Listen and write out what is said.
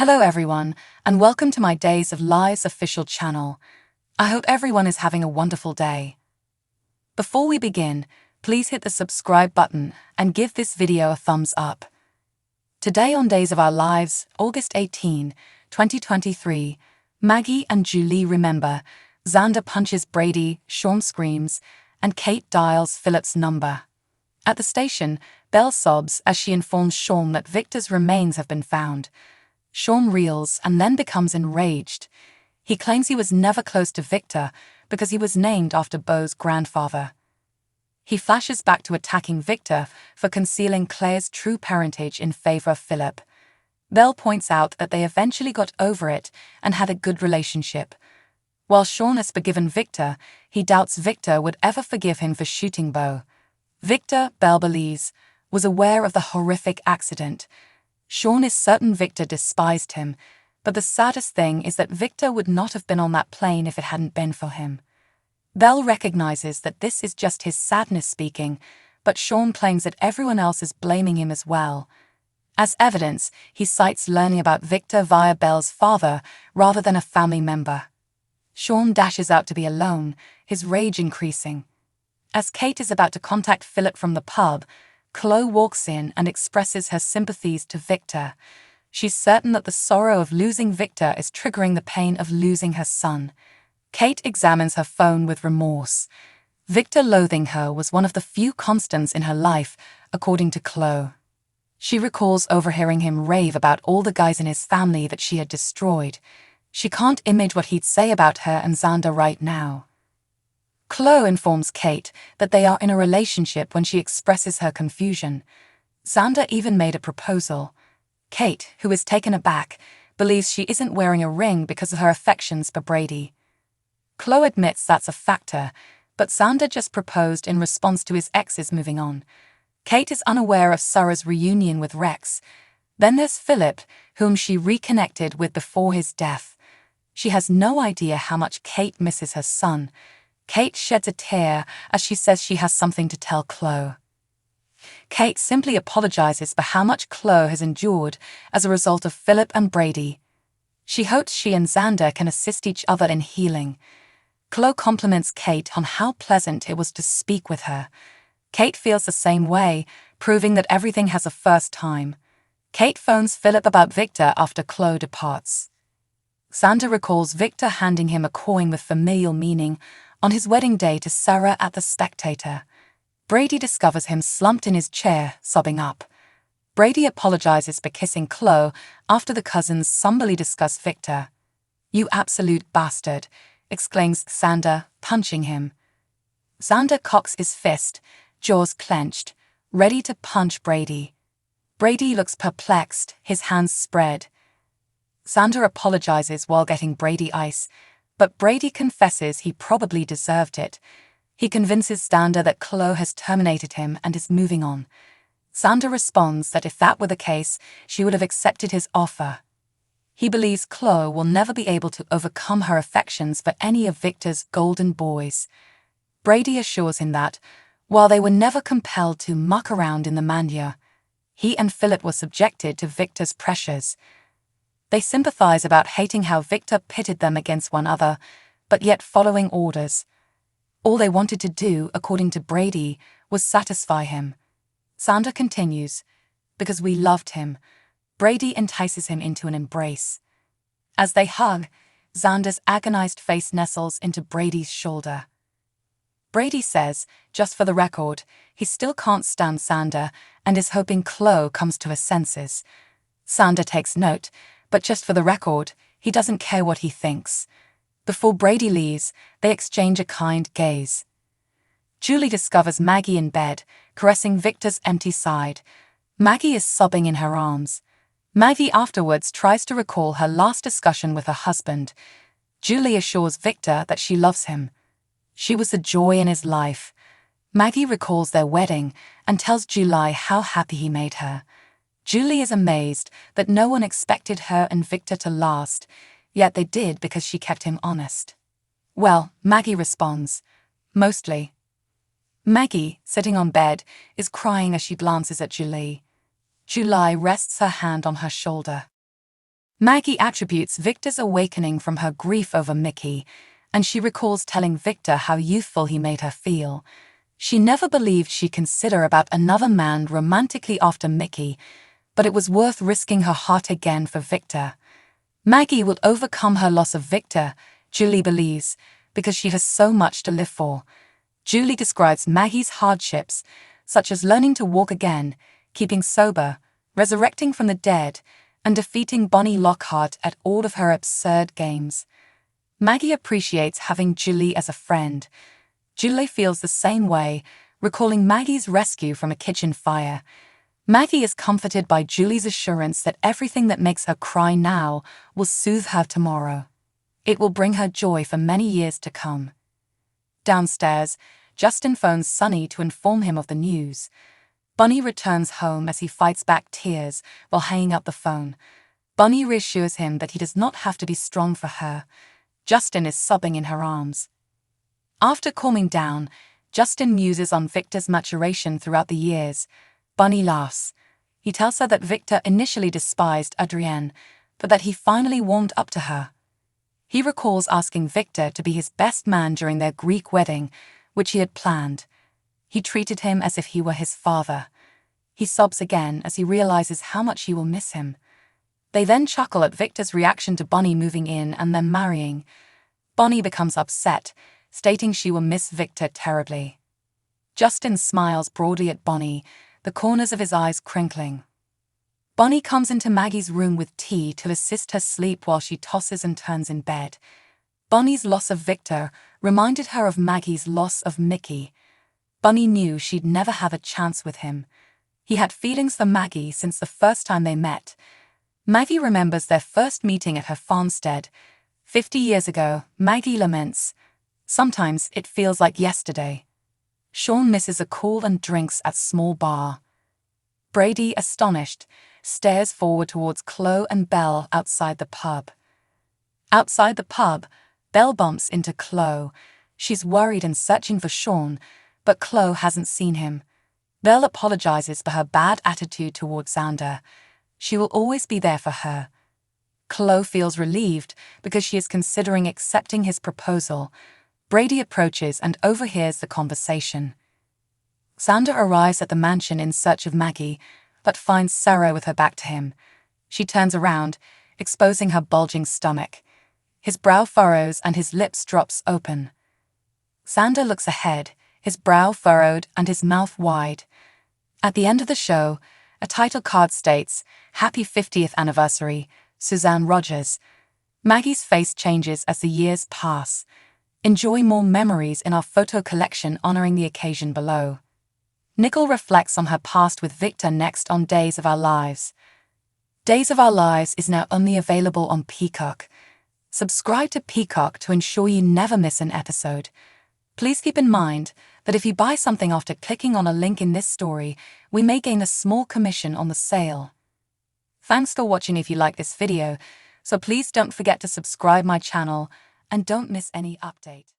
Hello everyone, and welcome to my Days of Lies official channel. I hope everyone is having a wonderful day. Before we begin, please hit the subscribe button and give this video a thumbs up. Today on Days of Our Lives, August 18, 2023, Maggie and Julie remember, Xander punches Brady, Sean screams, and Kate dials Philip's number. At the station, Belle sobs as she informs Sean that Victor's remains have been found. Sean reels and then becomes enraged. He claims he was never close to Victor because he was named after Beau's grandfather. He flashes back to attacking Victor for concealing Claire's true parentage in favor of Philip. Belle points out that they eventually got over it and had a good relationship. While Sean has forgiven Victor, he doubts Victor would ever forgive him for shooting Beau. Victor, Belle believes, was aware of the horrific accident. Sean is certain Victor despised him, but the saddest thing is that Victor would not have been on that plane if it hadn't been for him. Belle recognizes that this is just his sadness speaking, but Sean claims that everyone else is blaming him as well. As evidence, he cites learning about Victor via Belle's father rather than a family member. Sean dashes out to be alone, his rage increasing. As Kate is about to contact Philip from the pub, Chloe walks in and expresses her sympathies to Victor. She's certain that the sorrow of losing Victor is triggering the pain of losing her son. Kate examines her phone with remorse. Victor loathing her was one of the few constants in her life, according to Chloe. She recalls overhearing him rave about all the guys in his family that she had destroyed. She can't imagine what he'd say about her and Xander right now. Chloe informs Kate that they are in a relationship when she expresses her confusion. Xander even made a proposal. Kate, who is taken aback, believes she isn't wearing a ring because of her affections for Brady. Chloe admits that's a factor, but Xander just proposed in response to his exes moving on. Kate is unaware of Sarah's reunion with Rex. Then there's Philip, whom she reconnected with before his death. She has no idea how much Kate misses her son. Kate sheds a tear as she says she has something to tell Chloe. Kate simply apologizes for how much Chloe has endured as a result of Philip and Brady. She hopes she and Xander can assist each other in healing. Chloe compliments Kate on how pleasant it was to speak with her. Kate feels the same way, proving that everything has a first time. Kate phones Philip about Victor after Chloe departs. Xander recalls Victor handing him a coin with familial meaning on his wedding day to Sarah at the Spectator. Brady discovers him slumped in his chair, sobbing up. Brady apologizes for kissing Chloe after the cousins somberly discuss Victor. "You absolute bastard," exclaims Xander, punching him. Xander cocks his fist, jaws clenched, ready to punch Brady. Brady looks perplexed, his hands spread. Xander apologizes while getting Brady ice, but Brady confesses he probably deserved it. He convinces Xander that Chloe has terminated him and is moving on. Xander responds that if that were the case, she would have accepted his offer. He believes Chloe will never be able to overcome her affections for any of Victor's golden boys. Brady assures him that, while they were never compelled to muck around in the manure, he and Philip were subjected to Victor's pressures. They sympathize about hating how Victor pitted them against one another, but yet following orders. All they wanted to do, according to Brady, was satisfy him. Xander continues, "Because we loved him." Brady entices him into an embrace. As they hug, Xander's agonized face nestles into Brady's shoulder. Brady says, just for the record, he still can't stand Xander and is hoping Chloe comes to her senses. Xander takes note, but just for the record, he doesn't care what he thinks. Before Brady leaves, they exchange a kind gaze. Julie discovers Maggie in bed, caressing Victor's empty side. Maggie is sobbing in her arms. Maggie afterwards tries to recall her last discussion with her husband. Julie assures Victor that she loves him. She was the joy in his life. Maggie recalls their wedding and tells Julie how happy he made her. Julie is amazed that no one expected her and Victor to last, yet they did because she kept him honest. Well, Maggie responds, "Mostly." Maggie, sitting on bed, is crying as she glances at Julie. Julie rests her hand on her shoulder. Maggie attributes Victor's awakening from her grief over Mickey, and she recalls telling Victor how youthful he made her feel. She never believed she'd consider about another man romantically after Mickey, but it was worth risking her heart again for Victor. Maggie will overcome her loss of Victor, Julie believes, because she has so much to live for. Julie describes Maggie's hardships, such as learning to walk again, keeping sober, resurrecting from the dead, and defeating Bonnie Lockhart at all of her absurd games. Maggie appreciates having Julie as a friend. Julie feels the same way, recalling Maggie's rescue from a kitchen fire. Maggie is comforted by Julie's assurance that everything that makes her cry now will soothe her tomorrow. It will bring her joy for many years to come. Downstairs, Justin phones Sonny to inform him of the news. Bunny returns home as he fights back tears while hanging up the phone. Bunny reassures him that he does not have to be strong for her. Justin is sobbing in her arms. After calming down, Justin muses on Victor's maturation throughout the years. Bunny laughs. He tells her that Victor initially despised Adrienne, but that he finally warmed up to her. He recalls asking Victor to be his best man during their Greek wedding, which he had planned. He treated him as if he were his father. He sobs again as he realizes how much he will miss him. They then chuckle at Victor's reaction to Bunny moving in and them marrying. Bunny becomes upset, stating she will miss Victor terribly. Justin smiles broadly at Bunny, the corners of his eyes crinkling. Bunny comes into Maggie's room with tea to assist her sleep while she tosses and turns in bed. Bunny's loss of Victor reminded her of Maggie's loss of Mickey. Bunny knew she'd never have a chance with him. He had feelings for Maggie since the first time they met. Maggie remembers their first meeting at her farmstead. 50 years ago, Maggie laments, "Sometimes it feels like yesterday." Sean misses a call and drinks at small bar. Brady, astonished, stares forward towards Chloe and Belle outside the pub. Outside the pub, Belle bumps into Chloe. She's worried and searching for Sean, but Chloe hasn't seen him. Belle apologizes for her bad attitude towards Xander. She will always be there for her. Chloe feels relieved because she is considering accepting his proposal. Brady approaches and overhears the conversation. Xander arrives at the mansion in search of Maggie, but finds Sarah with her back to him. She turns around, exposing her bulging stomach. His brow furrows and his lips drops open. Xander looks ahead, his brow furrowed and his mouth wide. At the end of the show, a title card states, "Happy 50th Anniversary, Suzanne Rogers." Maggie's face changes as the years pass. Enjoy more memories in our photo collection honoring the occasion below. Nicole reflects on her past with Victor next on Days of Our Lives. Days of Our Lives is now only available on Peacock. Subscribe to Peacock to ensure you never miss an episode. Please keep in mind that if you buy something after clicking on a link in this story, we may gain a small commission on the sale. Thanks for watching if you like this video, so please don't forget to subscribe my channel and don't miss any update.